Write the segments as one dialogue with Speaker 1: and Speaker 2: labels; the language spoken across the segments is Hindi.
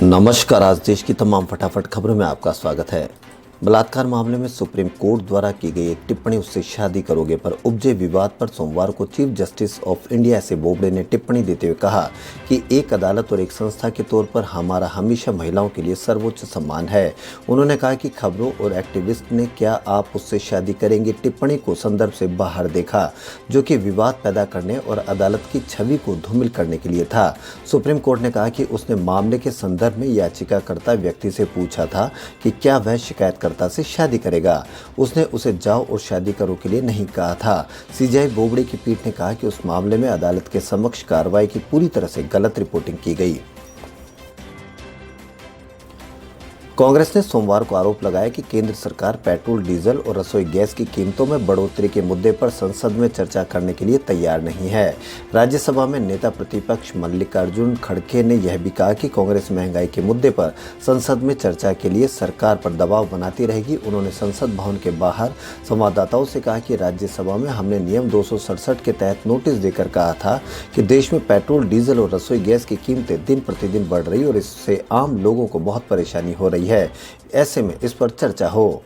Speaker 1: नमस्कार। आज देश की तमाम फटाफट खबरों में आपका स्वागत है। बलात्कार मामले में सुप्रीम कोर्ट द्वारा की गई एक टिप्पणी उससे शादी करोगे पर उपजे विवाद पर सोमवार को chief justice of India S A Bobde ने टिप्पणी देते हुए कहा कि एक अदालत और एक संस्था के तौर पर हमारा हमेशा महिलाओं के लिए सर्वोच्च सम्मान है। उन्होंने कहा कि खबरों और एक्टिविस्ट ने क्या आप उससे शादी करेंगे टिप्पणी को संदर्भ से बाहर देखा, जो कि विवाद पैदा करने और अदालत की छवि को धूमिल करने के लिए था। सुप्रीम कोर्ट ने कहा कि उसने मामले के संदर्भ में याचिकाकर्ता व्यक्ति से पूछा था कि क्या वह शिकायत से शादी करेगा। उसने उसे जाओ और शादी करो के लिए नहीं कहा था। सीजेआई बोबडे की पीठ ने कहा कि उस मामले में अदालत के समक्ष कार्रवाई की पूरी तरह से गलत रिपोर्टिंग की गई। कांग्रेस ने सोमवार को आरोप लगाया कि केंद्र सरकार पेट्रोल, डीजल और रसोई गैस की कीमतों में बढ़ोतरी के मुद्दे पर संसद में चर्चा करने के लिए तैयार नहीं है। राज्यसभा में नेता प्रतिपक्ष मल्लिकार्जुन खड़गे ने यह भी कहा कि कांग्रेस महंगाई के मुद्दे पर संसद में चर्चा के लिए सरकार पर दबाव बनाती रहेगी। उन्होंने संसद भवन के बाहर संवाददाताओं से कहा कि राज्यसभा में हमने नियम 267 के तहत नोटिस देकर कहा था कि देश में पेट्रोल, डीजल और रसोई गैस की कीमतें दिन प्रतिदिन बढ़ रही और इससे आम लोगों को बहुत परेशानी हो रही है। ऐसे में इस पर चर्चा हो।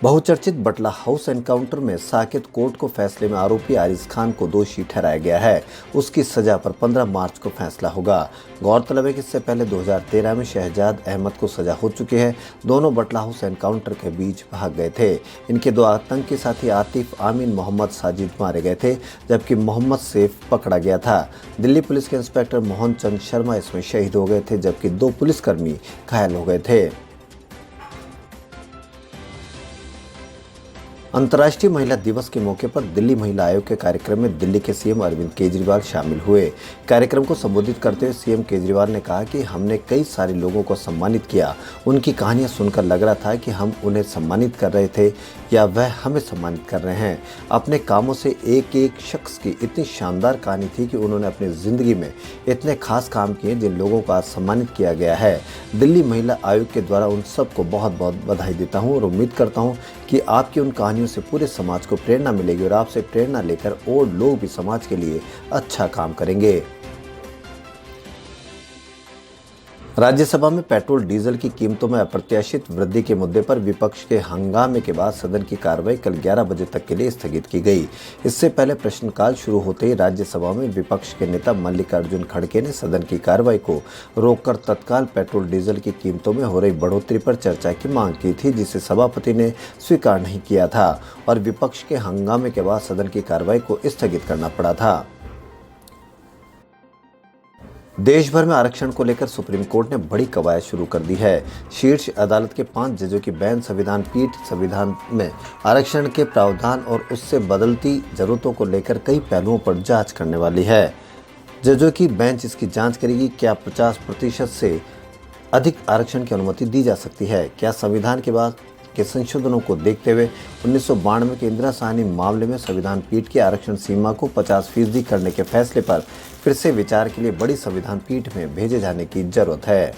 Speaker 1: बहुचर्चित बटला हाउस एनकाउंटर में साकेत कोर्ट को फैसले में आरोपी आरिज खान को दोषी ठहराया गया है। उसकी सजा पर 15 मार्च को फैसला होगा। गौरतलब है कि इससे पहले 2013 में शहजाद अहमद को सजा हो चुकी है। दोनों बटला हाउस एनकाउंटर के बीच भाग गए थे। इनके दो आतंकी साथी आतिफ आमीन, मोहम्मद साजिद मारे गए थे, जबकि मोहम्मद सैफ पकड़ा गया था। दिल्ली पुलिस के इंस्पेक्टर मोहन चंद शर्मा इसमें शहीद हो गए थे, जबकि 2 पुलिसकर्मी घायल हो गए थे। अंतर्राष्ट्रीय महिला दिवस के मौके पर दिल्ली महिला आयोग के कार्यक्रम में दिल्ली के सीएम अरविंद केजरीवाल शामिल हुए। कार्यक्रम को संबोधित करते हुए सीएम केजरीवाल ने कहा कि हमने कई सारे लोगों को सम्मानित किया। उनकी कहानियां सुनकर लग रहा था कि हम उन्हें सम्मानित कर रहे थे या वह हमें सम्मानित कर रहे हैं। अपने कामों से एक एक शख्स की इतनी शानदार कहानी थी कि उन्होंने अपनी जिंदगी में इतने खास काम किए जिन लोगों को आज सम्मानित किया गया है। दिल्ली महिला आयोग के द्वारा उन सबको बहुत बहुत बधाई देता हूँ और उम्मीद करता हूँ कि आपकी उन कहानियों से पूरे समाज को प्रेरणा मिलेगी और आपसे प्रेरणा लेकर और लोग भी समाज के लिए अच्छा काम करेंगे। राज्यसभा में पेट्रोल, डीजल की कीमतों में अप्रत्याशित वृद्धि के मुद्दे पर विपक्ष के हंगामे के बाद सदन की कार्रवाई कल 11 बजे तक के लिए स्थगित की गई। इससे पहले प्रश्नकाल शुरू होते ही राज्यसभा में विपक्ष के नेता मल्लिकार्जुन खड़गे ने सदन की कार्रवाई को रोककर तत्काल पेट्रोल, डीजल की कीमतों में हो रही बढ़ोतरी पर चर्चा की मांग की थी, जिसे सभापति ने स्वीकार नहीं किया था और विपक्ष के हंगामे के बाद सदन की कार्रवाई को स्थगित करना पड़ा था। देश भर में आरक्षण को लेकर सुप्रीम कोर्ट ने बड़ी कवायद शुरू कर दी है। शीर्ष अदालत के 5 जजों की बेंच संविधान पीठ संविधान में आरक्षण के प्रावधान और उससे बदलती जरूरतों को लेकर कई पहलुओं पर जांच करने वाली है। जजों की बेंच इसकी जांच करेगी क्या 50% से अधिक आरक्षण की अनुमति दी जा सकती है। क्या संविधान के बाद के संशोधनों को देखते हुए 1992 के इंदिरा साहनी मामले में संविधान पीठ की आरक्षण सीमा को 50% करने के फैसले पर फिर से विचार के लिए बड़ी संविधान पीठ में भेजे जाने की जरूरत है।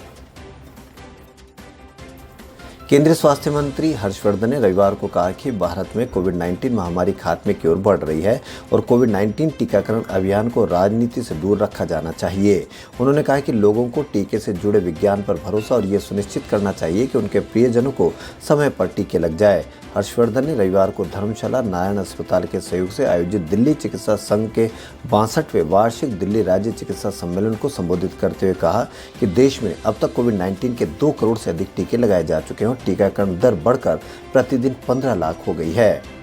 Speaker 1: केंद्रीय स्वास्थ्य मंत्री हर्षवर्धन ने रविवार को कहा कि भारत में कोविड-19 महामारी खात्मे की ओर बढ़ रही है और कोविड-19 टीकाकरण अभियान को राजनीति से दूर रखा जाना चाहिए। उन्होंने कहा कि लोगों को टीके से जुड़े विज्ञान पर भरोसा और ये सुनिश्चित करना चाहिए कि उनके प्रियजनों को समय पर टीके लग जाए। हर्षवर्धन ने रविवार को धर्मशाला नारायण अस्पताल के सहयोग से आयोजित दिल्ली चिकित्सा संघ के 62वें वार्षिक दिल्ली राज्य चिकित्सा सम्मेलन को संबोधित करते हुए कहा कि देश में अब तक कोविड-19 के 2 करोड़ से अधिक टीके लगाए जा चुके हैं और टीकाकरण दर बढ़कर प्रतिदिन 15 लाख हो गई है।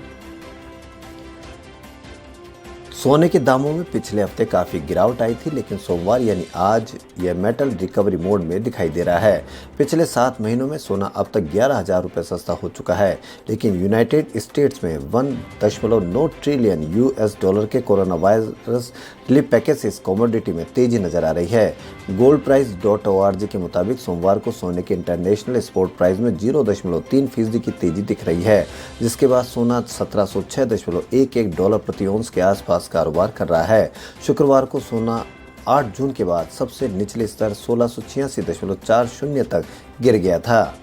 Speaker 1: सोने के दामों में पिछले हफ्ते काफी गिरावट आई थी, लेकिन सोमवार यानी आज यह मेटल रिकवरी मोड में दिखाई दे रहा है। पिछले 7 महीनों में सोना अब तक 11,000 रुपये सस्ता हो चुका है, लेकिन यूनाइटेड स्टेट्स में 1.9 ट्रिलियन यूएस डॉलर के कोरोना वायरस रिलीफ पैकेज से इस कमोडिटी में तेजी नजर आ रही है। goldprice.org के मुताबिक सोमवार को सोने के इंटरनेशनल स्पॉट प्राइस में 0.3% की तेजी दिख रही है, जिसके बाद सोना 1706.11 डॉलर प्रति औंस के आसपास कारोबार कर रहा है। शुक्रवार को सोना 8 जून के बाद सबसे निचले स्तर 1686.40 तक गिर गया था।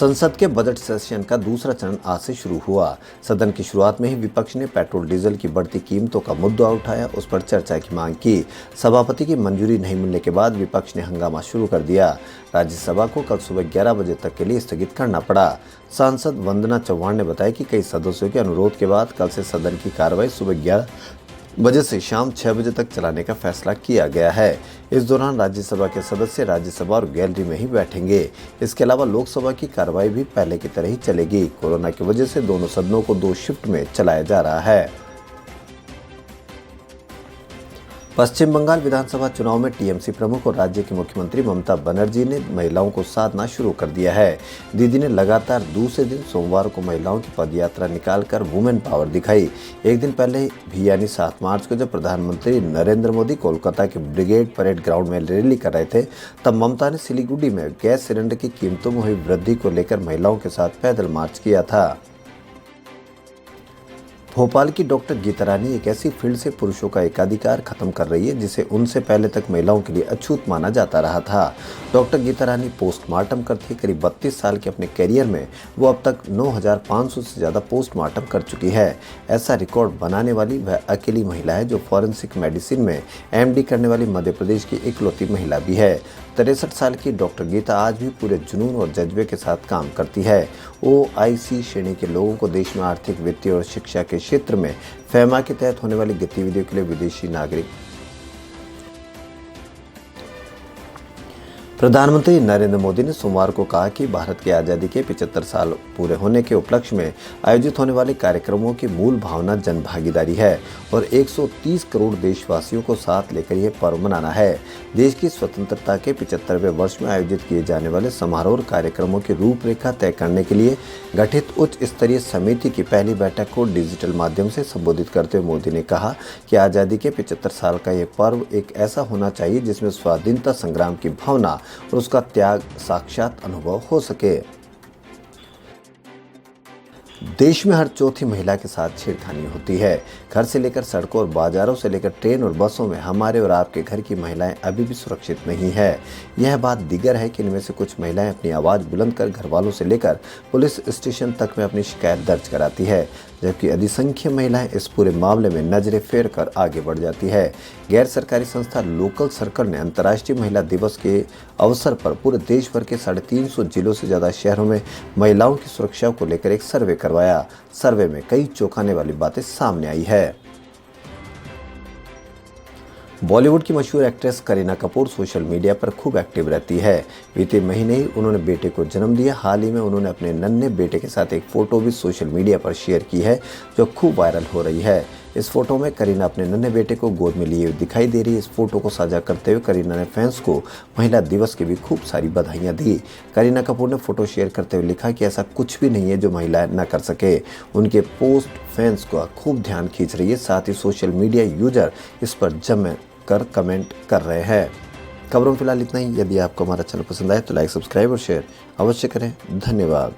Speaker 1: संसद के बजट सेशन का दूसरा चरण आज से शुरू हुआ। सदन की शुरुआत में ही विपक्ष ने पेट्रोल डीजल की बढ़ती कीमतों का मुद्दा उठाया, उस पर चर्चा की मांग की। सभापति की मंजूरी नहीं मिलने के बाद विपक्ष ने हंगामा शुरू कर दिया। राज्यसभा को कल सुबह 11 बजे तक के लिए स्थगित करना पड़ा। सांसद वंदना चव्हाण ने बताया कि कई सदस्यों के अनुरोध के बाद कल से सदन की कार्रवाई सुबह 11 बजे से शाम 6 बजे तक चलाने का फैसला किया गया है। इस दौरान राज्यसभा के सदस्य राज्यसभा और गैलरी में ही बैठेंगे। इसके अलावा लोकसभा की कार्रवाई भी पहले की तरह ही चलेगी। कोरोना की वजह से दोनों सदनों को 2 शिफ्ट में चलाया जा रहा है। पश्चिम बंगाल विधानसभा चुनाव में टीएमसी प्रमुख और राज्य की मुख्यमंत्री ममता बनर्जी ने महिलाओं को साधना शुरू कर दिया है। दीदी ने लगातार दूसरे दिन सोमवार को महिलाओं की पदयात्रा निकालकर वुमेन पावर दिखाई। एक दिन पहले भी यानी 7 मार्च को जब प्रधानमंत्री नरेंद्र मोदी कोलकाता के ब्रिगेड परेड ग्राउंड में रैली कर रहे थे, तब ममता ने सिलीगुड़ी में गैस सिलेंडर की कीमतों में हुई वृद्धि को लेकर महिलाओं के साथ पैदल मार्च किया था। भोपाल की डॉक्टर गीता रानी एक ऐसी फील्ड से पुरुषों का एकाधिकार खत्म कर रही है जिसे उनसे पहले तक महिलाओं के लिए अछूत माना जाता रहा था। डॉक्टर गीता रानी पोस्टमार्टम करती है। करीब 32 साल के अपने करियर में वो अब तक 9,500 से ज़्यादा पोस्टमार्टम कर चुकी है। ऐसा रिकॉर्ड बनाने वाली वह अकेली महिला है जो फॉरेंसिक मेडिसिन में एमडी करने वाली मध्य प्रदेश की इकलौती महिला भी है। 63 साल की डॉक्टर गीता आज भी पूरे जुनून और जज्बे के साथ काम करती है। OIC श्रेणी के लोगों को देश में आर्थिक, वित्तीय और शिक्षा के क्षेत्र में FEMA के तहत होने वाली गतिविधियों के लिए विदेशी नागरिक। प्रधानमंत्री नरेंद्र मोदी ने सोमवार को कहा कि भारत की आज़ादी के 75 साल पूरे होने के उपलक्ष्य में आयोजित होने वाले कार्यक्रमों की मूल भावना जनभागीदारी है और 130 करोड़ देशवासियों को साथ लेकर यह पर्व मनाना है। देश की स्वतंत्रता के 75वें वर्ष में आयोजित किए जाने वाले समारोह और कार्यक्रमों की रूपरेखा तय करने के लिए गठित उच्च स्तरीय समिति की पहली बैठक को डिजिटल माध्यम से संबोधित करते हुए मोदी ने कहा कि आज़ादी के 75 साल का यह पर्व एक ऐसा होना चाहिए जिसमें स्वाधीनता संग्राम की भावना और उसका त्याग साक्षात अनुभव हो सके। देश में हर चौथी महिला के साथ छेड़खानी होती है। घर से लेकर सड़कों और बाजारों से लेकर ट्रेन और बसों में हमारे और आपके घर की महिलाएं अभी भी सुरक्षित नहीं है। यह बात दीगर है कि इनमें से कुछ महिलाएं अपनी आवाज़ बुलंद कर घर वालों से लेकर पुलिस स्टेशन तक में अपनी शिकायत दर्ज कराती है, जबकि अधिसंख्य महिलाएं इस पूरे मामले में नजरें फेर कर आगे बढ़ जाती है। गैर सरकारी संस्था लोकल सर्कल ने अंतर्राष्ट्रीय महिला दिवस के अवसर पर पूरे देश भर के 350 जिलों से ज़्यादा शहरों में महिलाओं की सुरक्षा को लेकर एक सर्वे करवाया। सर्वे में कई चौंकाने वाली बातें सामने आई है। बॉलीवुड की मशहूर actress Kareena Kapoor social media पर खूब एक्टिव रहती है। बीते महीने ही उन्होंने बेटे को जन्म दिया। हाल ही में उन्होंने अपने नन्हे बेटे के साथ एक फ़ोटो भी सोशल मीडिया पर शेयर की है जो खूब वायरल हो रही है। इस फोटो में करीना अपने नन्हे बेटे को गोद में लिए हुए दिखाई दे रही है। इस फोटो को साझा करते हुए करीना ने फैंस को महिला दिवस की भी खूब सारी बधाइयां दी। करीना कपूर ने फोटो शेयर करते हुए लिखा कि ऐसा कुछ भी नहीं है जो महिलाएं न कर सके। उनके पोस्ट फैंस का खूब ध्यान खींच रही है। साथ ही सोशल मीडिया यूजर इस पर जम कर कमेंट कर रहे हैं। खबरों में फिलहाल इतना ही। यदि आपको हमारा चैनल पसंद आए तो लाइक, सब्सक्राइब और शेयर अवश्य करें। धन्यवाद।